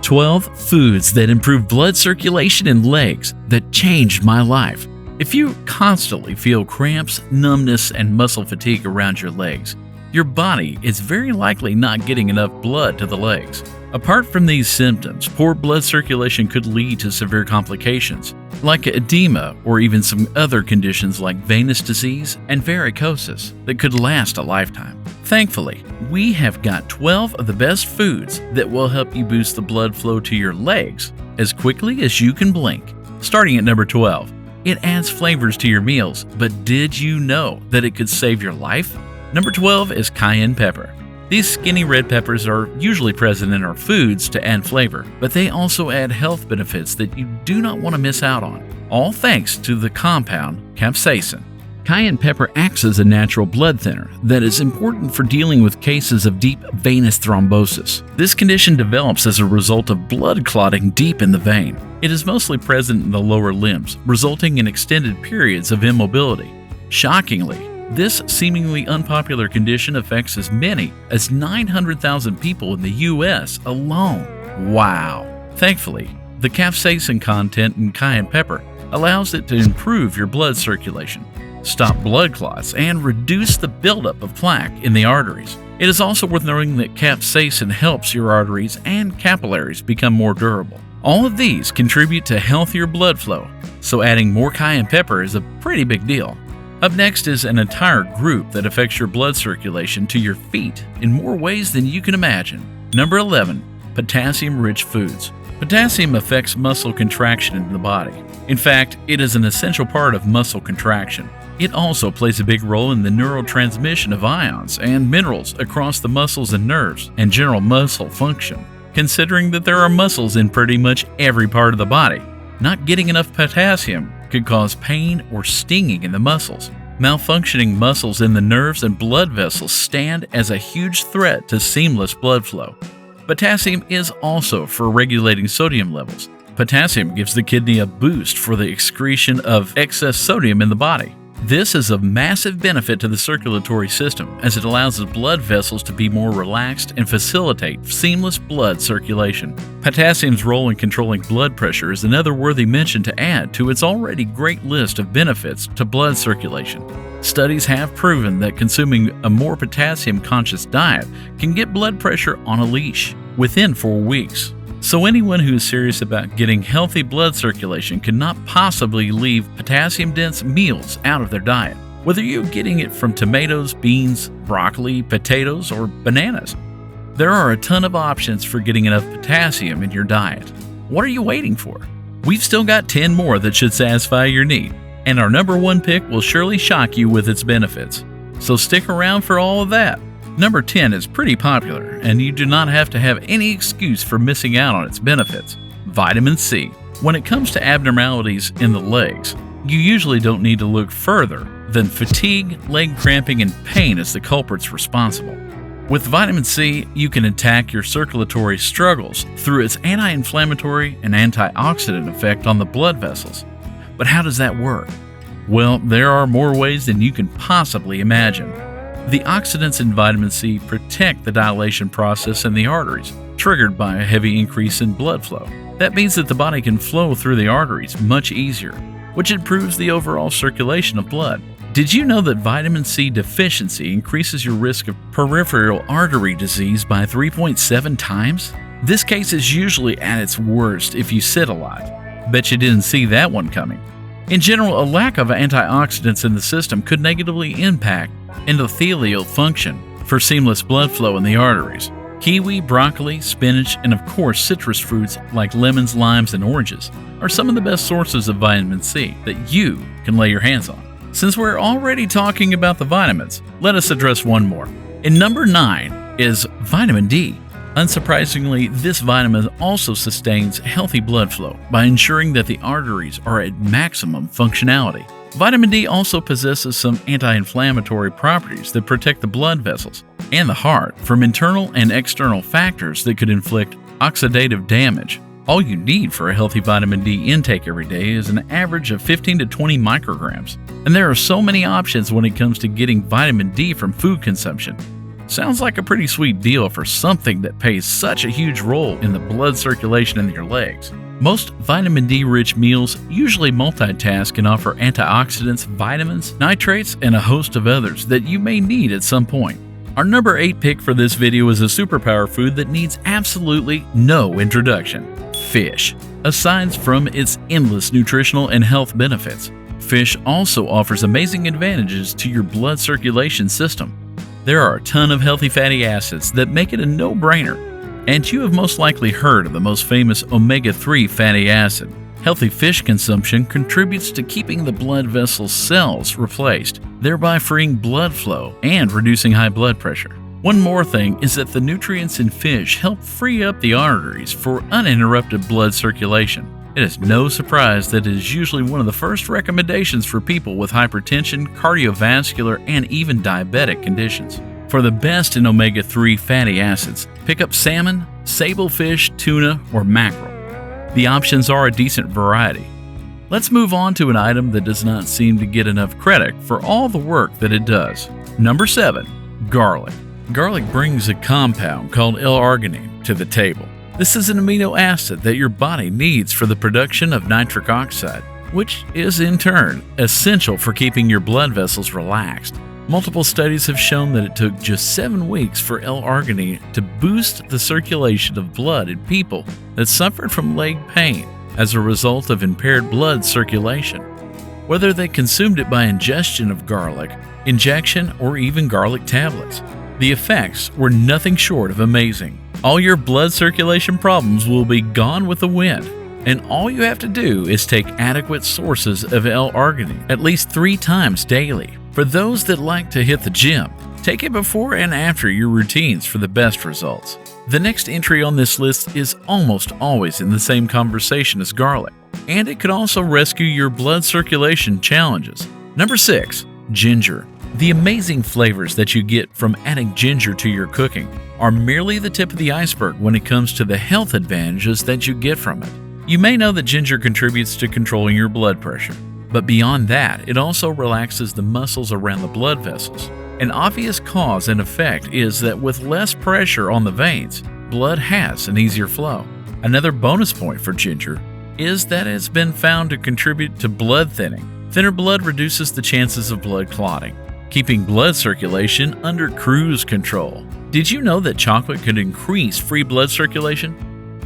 12 foods that improve blood circulation in legs that changed my life. If you constantly feel cramps, numbness, and muscle fatigue around your legs, your body is very likely not getting enough blood to the legs. Apart from these symptoms, poor blood circulation could lead to severe complications, like edema or even some other conditions like venous disease and varicosis that could last a lifetime. Thankfully, we have got 12 of the best foods that will help you boost the blood flow to your legs as quickly as you can blink. Starting at number 12, it adds flavors to your meals, but did you know that it could save your life? Number 12 is cayenne pepper. These skinny red peppers are usually present in our foods to add flavor, but they also add health benefits that you do not want to miss out on, all thanks to the compound capsaicin. Cayenne pepper acts as a natural blood thinner that is important for dealing with cases of deep venous thrombosis. This condition develops as a result of blood clotting deep in the vein. It is mostly present in the lower limbs, resulting in extended periods of immobility. Shockingly, this seemingly unpopular condition affects as many as 900,000 people in the U.S. alone. Wow! Thankfully, the capsaicin content in cayenne pepper allows it to improve your blood circulation, stop blood clots, and reduce the buildup of plaque in the arteries. It is also worth noting that capsaicin helps your arteries and capillaries become more durable. All of these contribute to healthier blood flow, so adding more cayenne pepper is a pretty big deal. Up next is an entire group that affects your blood circulation to your feet in more ways than you can imagine. Number 11, potassium-rich foods. Potassium affects muscle contraction in the body. In fact, it is an essential part of muscle contraction. It also plays a big role in the neurotransmission of ions and minerals across the muscles and nerves and general muscle function. Considering that there are muscles in pretty much every part of the body, not getting enough potassium could cause pain or stinging in the muscles. Malfunctioning muscles in the nerves and blood vessels stand as a huge threat to seamless blood flow. Potassium is also for regulating sodium levels. Potassium gives the kidney a boost for the excretion of excess sodium in the body. This is of massive benefit to the circulatory system as it allows the blood vessels to be more relaxed and facilitate seamless blood circulation. Potassium's role in controlling blood pressure is another worthy mention to add to its already great list of benefits to blood circulation. Studies have proven that consuming a more potassium-conscious diet can get blood pressure on a leash within 4 weeks. So anyone who is serious about getting healthy blood circulation cannot possibly leave potassium-dense meals out of their diet, whether you're getting it from tomatoes, beans, broccoli, potatoes, or bananas. There are a ton of options for getting enough potassium in your diet. What are you waiting for? We've still got 10 more that should satisfy your need, and our number 1 pick will surely shock you with its benefits. So stick around for all of that. Number 10 is pretty popular, and you do not have to have any excuse for missing out on its benefits. Vitamin C. When it comes to abnormalities in the legs, you usually don't need to look further than fatigue, leg cramping, and pain as the culprits responsible. With vitamin C, you can attack your circulatory struggles through its anti-inflammatory and antioxidant effect on the blood vessels. But how does that work? Well, there are more ways than you can possibly imagine. The oxidants in vitamin C protect the dilation process in the arteries, triggered by a heavy increase in blood flow. That means that the body can flow through the arteries much easier, which improves the overall circulation of blood. Did you know that vitamin C deficiency increases your risk of peripheral artery disease by 3.7 times? This case is usually at its worst if you sit a lot. Bet you didn't see that one coming. In general, a lack of antioxidants in the system could negatively impact endothelial function for seamless blood flow in the arteries. Kiwi, broccoli, spinach, and of course citrus fruits like lemons, limes, and oranges are some of the best sources of vitamin C that you can lay your hands on. Since we're already talking about the vitamins, let us address one more. In number 9 is vitamin D. Unsurprisingly, this vitamin also sustains healthy blood flow by ensuring that the arteries are at maximum functionality. Vitamin D also possesses some anti-inflammatory properties that protect the blood vessels and the heart from internal and external factors that could inflict oxidative damage. All you need for a healthy vitamin D intake every day is an average of 15 to 20 micrograms. And there are so many options when it comes to getting vitamin D from food consumption. Sounds like a pretty sweet deal for something that plays such a huge role in the blood circulation in your legs. Most vitamin D-rich meals usually multitask and offer antioxidants, vitamins, nitrates, and a host of others that you may need at some point. Our number 8 pick for this video is a superpower food that needs absolutely no introduction: fish. Aside from its endless nutritional and health benefits, fish also offers amazing advantages to your blood circulation system. There are a ton of healthy fatty acids that make it a no-brainer. And you have most likely heard of the most famous omega-3 fatty acid. Healthy fish consumption contributes to keeping the blood vessel cells replaced, thereby freeing blood flow and reducing high blood pressure. One more thing is that the nutrients in fish help free up the arteries for uninterrupted blood circulation. It is no surprise that it is usually one of the first recommendations for people with hypertension, cardiovascular, and even diabetic conditions. For the best in omega-3 fatty acids, pick up salmon, sablefish, tuna, or mackerel. The options are a decent variety. Let's move on to an item that does not seem to get enough credit for all the work that it does. Number 7. Garlic. Garlic brings a compound called L-arginine to the table. This is an amino acid that your body needs for the production of nitric oxide, which is in turn essential for keeping your blood vessels relaxed. Multiple studies have shown that it took just 7 weeks for L-arginine to boost the circulation of blood in people that suffered from leg pain as a result of impaired blood circulation. Whether they consumed it by ingestion of garlic, injection, or even garlic tablets, the effects were nothing short of amazing. All your blood circulation problems will be gone with the wind, and all you have to do is take adequate sources of L-arginine at least 3 times daily. For those that like to hit the gym, take it before and after your routines for the best results. The next entry on this list is almost always in the same conversation as garlic, and it could also rescue your blood circulation challenges. Number 6. Ginger. The amazing flavors that you get from adding ginger to your cooking are merely the tip of the iceberg when it comes to the health advantages that you get from it. You may know that ginger contributes to controlling your blood pressure, but beyond that, it also relaxes the muscles around the blood vessels. An obvious cause and effect is that with less pressure on the veins, blood has an easier flow. Another bonus point for ginger is that it's been found to contribute to blood thinning. Thinner blood reduces the chances of blood clotting, keeping blood circulation under cruise control. Did you know that chocolate could increase free blood circulation?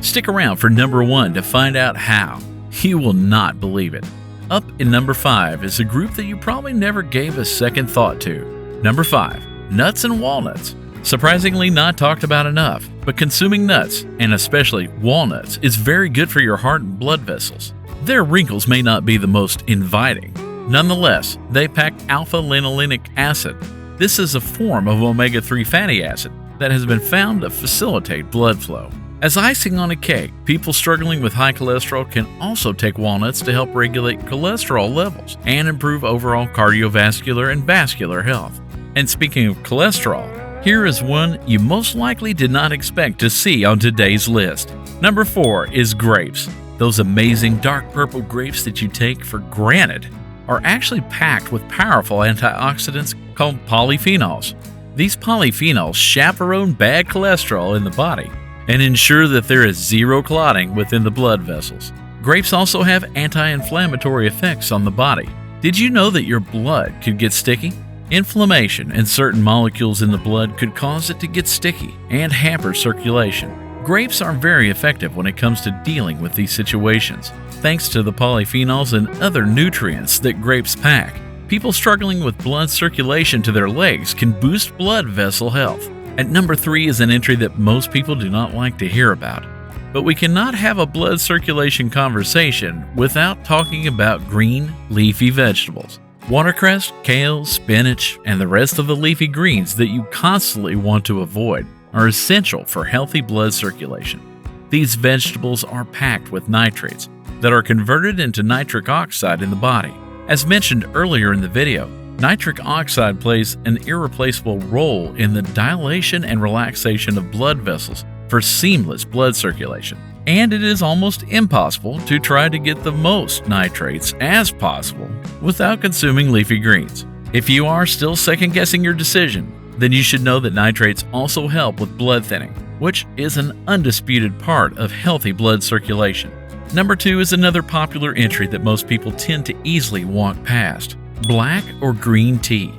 Stick around for number 1 to find out how. You will not believe it. Up in number 5 is a group that you probably never gave a second thought to. Number 5. Nuts and walnuts. Surprisingly not talked about enough, but consuming nuts, and especially walnuts, is very good for your heart and blood vessels. Their wrinkles may not be the most inviting. Nonetheless, they pack alpha-linolenic acid. This is a form of omega-3 fatty acid that has been found to facilitate blood flow. As icing on a cake, people struggling with high cholesterol can also take walnuts to help regulate cholesterol levels and improve overall cardiovascular and vascular health. And speaking of cholesterol, here is one you most likely did not expect to see on today's list. Number 4 is grapes. Those amazing dark purple grapes that you take for granted are actually packed with powerful antioxidants called polyphenols. These polyphenols chaperone bad cholesterol in the body and ensure that there is zero clotting within the blood vessels. Grapes also have anti-inflammatory effects on the body. Did you know that your blood could get sticky? Inflammation in certain molecules in the blood could cause it to get sticky and hamper circulation. Grapes are very effective when it comes to dealing with these situations, thanks to the polyphenols and other nutrients that grapes pack. People struggling with blood circulation to their legs can boost blood vessel health. At number 3 is an entry that most people do not like to hear about. But we cannot have a blood circulation conversation without talking about green, leafy vegetables. Watercress, kale, spinach, and the rest of the leafy greens that you constantly want to avoid are essential for healthy blood circulation. These vegetables are packed with nitrates that are converted into nitric oxide in the body. As mentioned earlier in the video, nitric oxide plays an irreplaceable role in the dilation and relaxation of blood vessels for seamless blood circulation. And it is almost impossible to try to get the most nitrates as possible without consuming leafy greens. If you are still second-guessing your decision, then you should know that nitrates also help with blood thinning, which is an undisputed part of healthy blood circulation. Number 2 is another popular entry that most people tend to easily walk past: black or green tea.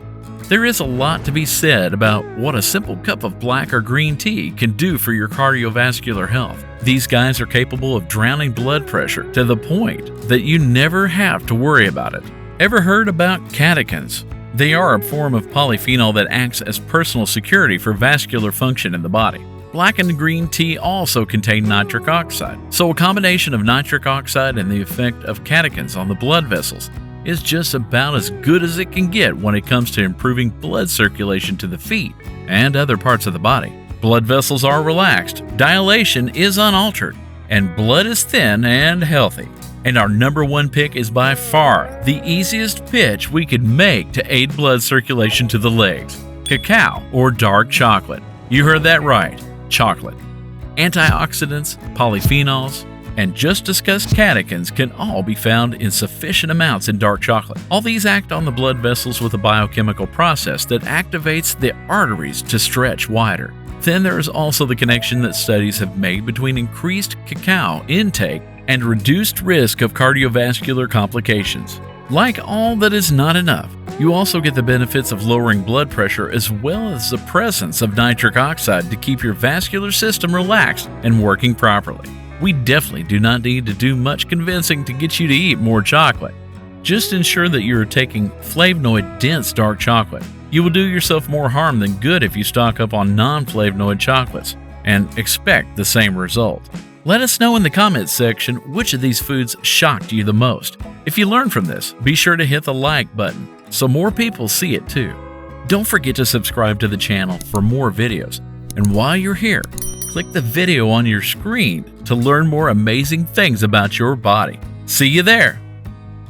There is a lot to be said about what a simple cup of black or green tea can do for your cardiovascular health. These guys are capable of drowning blood pressure to the point that you never have to worry about it. Ever heard about catechins? They are a form of polyphenol that acts as personal security for vascular function in the body. Black and green tea also contain nitric oxide, so a combination of nitric oxide and the effect of catechins on the blood vessels is just about as good as it can get when it comes to improving blood circulation to the feet and other parts of the body. Blood vessels are relaxed, dilation is unaltered, and blood is thin and healthy. And our number 1 pick is by far the easiest pitch we could make to aid blood circulation to the legs: cacao or dark chocolate. You heard that right, chocolate. Antioxidants, polyphenols, and just discussed catechins can all be found in sufficient amounts in dark chocolate. All these act on the blood vessels with a biochemical process that activates the arteries to stretch wider. Then there is also the connection that studies have made between increased cacao intake and reduced risk of cardiovascular complications. Like all that is not enough, you also get the benefits of lowering blood pressure as well as the presence of nitric oxide to keep your vascular system relaxed and working properly. We definitely do not need to do much convincing to get you to eat more chocolate. Just ensure that you are taking flavonoid-dense dark chocolate. You will do yourself more harm than good if you stock up on non-flavonoid chocolates and expect the same result. Let us know in the comments section which of these foods shocked you the most. If you learned from this, be sure to hit the like button so more people see it too. Don't forget to subscribe to the channel for more videos. And while you're here, click the video on your screen to learn more amazing things about your body. See you there!